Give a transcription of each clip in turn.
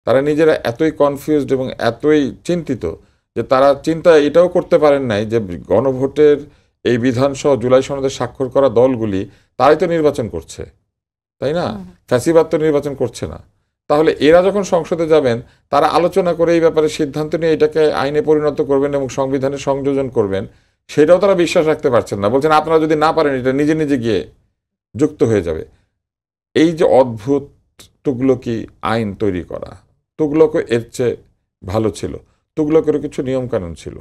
তারা নিজেরা এতই কনফিউজড এবং এতই চিন্তিত যে তারা চিন্তা এটাও করতে পারেন নাই যে গণভোটের এই বিধানসহ জুলাই সনদে স্বাক্ষর করা দলগুলি তারাই তো নির্বাচন করছে, তাই না? ফ্যাসিবাদ তো নির্বাচন করছে না। তাহলে এরা যখন সংসদে যাবেন তারা আলোচনা করে এই ব্যাপারে সিদ্ধান্ত নিয়ে এটাকে আইনে পরিণত করবেন এবং সংবিধানে সংযোজন করবেন, সেটাও তারা বিশ্বাস রাখতে পারছেন না। বলছেন আপনারা যদি না পারেন এটা নিজে নিজে গিয়ে যুক্ত হয়ে যাবে। এই যে অদ্ভুত তুগলকি আইন তৈরি করা, তুগলকও এর চেয়ে ভালো ছিল। তুগলকেরও কিছু নিয়মকানুন ছিল।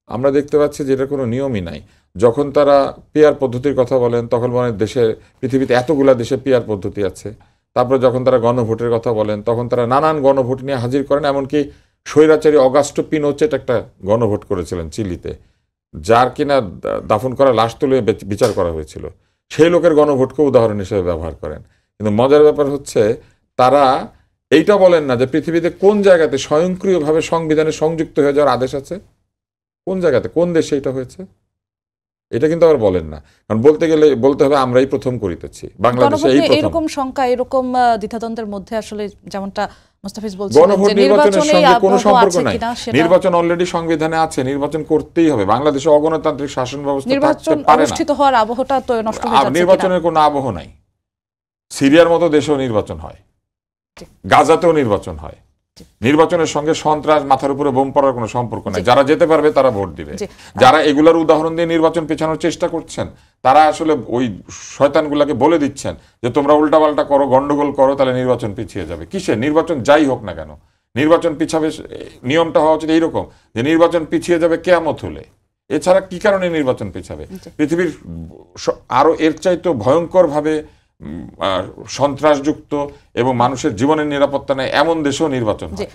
আমরা দেখতে পাচ্ছি যে এটা কোনো নিয়মই নাই। যখন তারা পিয়ার পদ্ধতির কথা বলেন তখন বলেন দেশে পৃথিবীতে এতগুলা দেশে পিয়ার পদ্ধতি আছে। তারপরে যখন তারা গণভোটের কথা বলেন তখন তারা নানান গণভোট নিয়ে হাজির করেন। এমনকি স্বৈরাচারী অগাস্টো পিনোচেট একটা গণভোট করেছিলেন চিলিতে, যার কিনা দাফন করা লাশ তুলে বিচার করা হয়েছিল। সেই লোকের গণভোটকে উদাহরণ হিসেবে ব্যবহার করেন। কিন্তু মজার ব্যাপার হচ্ছে তারা এইটা বলেন না যে পৃথিবীতে কোন জায়গাতে স্বয়ংক্রিয়ভাবে সংবিধানে সংযুক্ত হয়ে যাওয়ার আদেশ আছে, কোন জায়গাতে, কোন দেশে এটা হয়েছে, এটা কিন্তু আবার বলেন না। কারণ বলতে গেলে বলতে হবে আমরাই প্রথম করিতেছি, বাংলাদেশে এই প্রথম। এরকম শঙ্কা, এরকম দ্বিধাদ্বন্দ্বের মধ্যে আসলে যেমনটা মুস্তাফিজ বলছেন গণভোট নির্বাচনের সঙ্গে কোনো সম্পর্ক নাই। নির্বাচন অলরেডি সংবিধানে আছে, নির্বাচন করতেই হবে। বাংলাদেশে অগণতান্ত্রিক শাসন ব্যবস্থা থাকতে পারে না। অনুষ্ঠিত হওয়ার আবহটা তো নষ্ট হয়ে যাচ্ছে। নির্বাচনের কোনো আবহ নাই। সিরিয়ার মতো দেশেও নির্বাচন হয়, গাজাতেও নির্বাচন হয়। নির্বাচনের সঙ্গে সন্ত্রাস, মাথার উপরে বোম পড়ার কোনো সম্পর্ক নাই। যারা যেতে পারবে তারা ভোট দিবে। যারা এগুলার উদাহরণ দিয়ে নির্বাচন পেছানোর চেষ্টা করছেন তারা আসলে ওই শয়তানগুলাকে বলে দিচ্ছেন যে তোমরা উল্টাপাল্টা করো, গন্ডগোল করো, তাহলে নির্বাচন পিছিয়ে যাবে। কিসে নির্বাচন যাই হোক না কেন নির্বাচন পিছাবে? নিয়মটা হওয়া উচিত এইরকম যে নির্বাচন পিছিয়ে যাবে কিয়ামত হলে। এছাড়া কি কারণে নির্বাচন পিছাবে? পৃথিবীর আরো এর চাইতে ভয়ঙ্কর ভাবে সন্ত্রাসযুক্ত এবং মানুষের জীবনের নিরাপত্তা নেই এমন দেশেও নির্বাচন হয়।